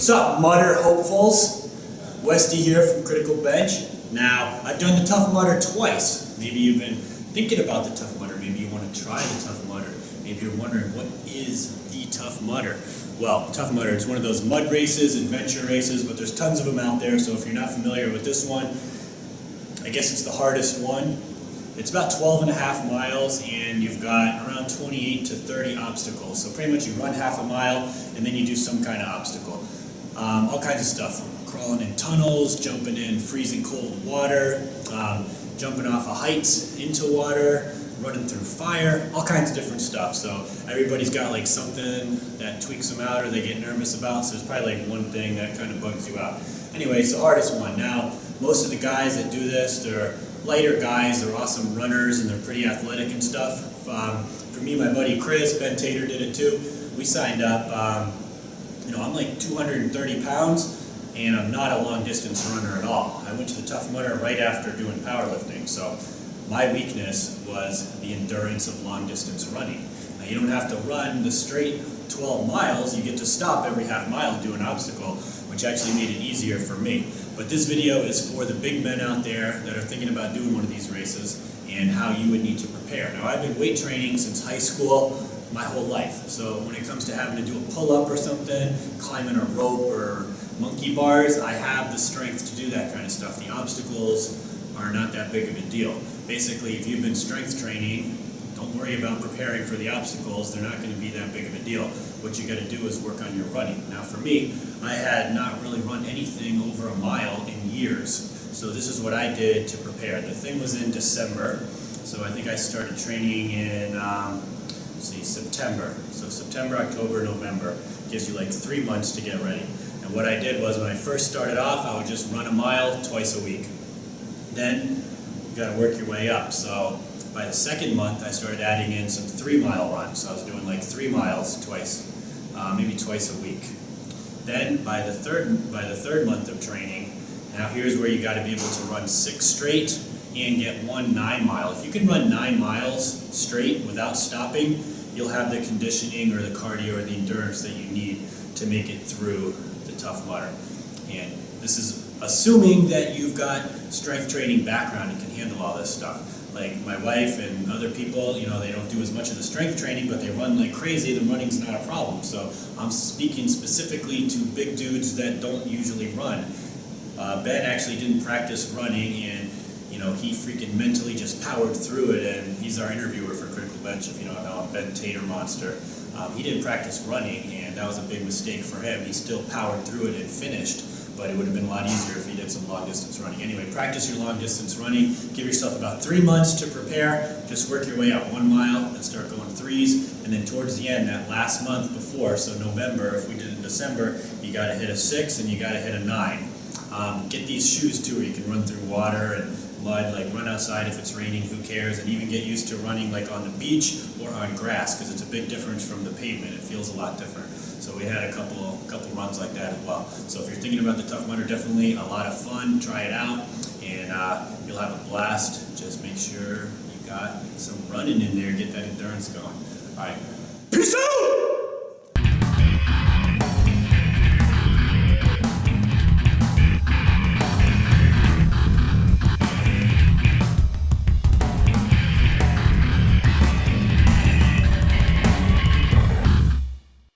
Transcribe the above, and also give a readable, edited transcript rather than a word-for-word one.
What's up, Mudder hopefuls? Westy here from Critical Bench. Now, I've done the Tough Mudder twice. Maybe you've been thinking about the Tough Mudder. Maybe you want to try the Tough Mudder. Maybe you're wondering, what is the Tough Mudder? Well, Tough Mudder, it's one of those mud races, adventure races, but there's tons of them out there, so if you're not familiar with this one, I guess it's the hardest one. It's about 12 and a half miles, and you've got around 28 to 30 obstacles. So pretty much you run half a mile, and then you do some kind of obstacle. All kinds of stuff, from crawling in tunnels, jumping in freezing cold water, jumping off of heights into water, running through fire, all kinds of different stuff. So everybody's got like something that tweaks them out or they get nervous about, so there's probably like one thing that kind of bugs you out. Anyway, it's the hardest one. Now, most of the guys that do this, they're lighter guys, they're awesome runners, and they're pretty athletic and stuff. For me, my buddy Chris, Ben Tater did it too. We signed up, I'm like 230 pounds, and I'm not a long distance runner at all. I went to the Tough Mudder right after doing powerlifting, so my weakness was the endurance of long distance running. Now, you don't have to run the straight 12 miles, you get to stop every half mile and do an obstacle, which actually made it easier for me. But this video is for the big men out there that are thinking about doing one of these races and how you would need to prepare. Now, I've been weight training since high school, my whole life. So when it comes to having to do a pull-up or something, climbing a rope or monkey bars, I have the strength to do that kind of stuff. The obstacles are not that big of a deal. Basically, if you've been strength training, don't worry about preparing for the obstacles. They're not going to be that big of a deal. What you got to do is work on your running. Now for me, I had not really run anything over a mile in years. So this is what I did to prepare. The thing was in December. So I think I started training in September. So September, October, November gives you like 3 months to get ready. And what I did was, when I first started off, I would just run a mile twice a week. Then you got to work your way up. So by the second month, I started adding in some 3-mile runs. So I was doing like 3 miles twice, maybe twice a week. Then by the third month of training, now here's where you got to be able to run 6 straight and get 1 9-mile. If you can run 9 miles straight without stopping, you'll have the conditioning or the cardio or the endurance that you need to make it through the Tough Mudder. And this is assuming that you've got strength training background and can handle all this stuff. Like my wife and other people, they don't do as much of the strength training, but they run like crazy. The running's not a problem. So I'm speaking specifically to big dudes that don't usually run. Ben actually didn't practice running, and he freaking mentally just powered through it, and he's our interviewer for Critical Bench, if you don't know him, Ben Tater Monster. He didn't practice running, and that was a big mistake for him. He still powered through it and finished, but it would have been a lot easier if he did some long distance running. Anyway, practice your long distance running. Give yourself about 3 months to prepare. Just work your way up 1 mile and start going 3s. And then towards the end, that last month before, so November, if we did it in December, you got to hit a 6 and you got to hit a 9. Get these shoes too, where you can run through water and mud, like run outside if it's raining, who cares, and even get used to running like on the beach or on grass, because it's a big difference from the pavement. It feels a lot different. So we had a couple runs like that as well. So if you're thinking about the Tough Mudder, definitely a lot of fun. Try it out, and you'll have a blast. Just make sure you got some running in there, get that endurance going. All right, peace out!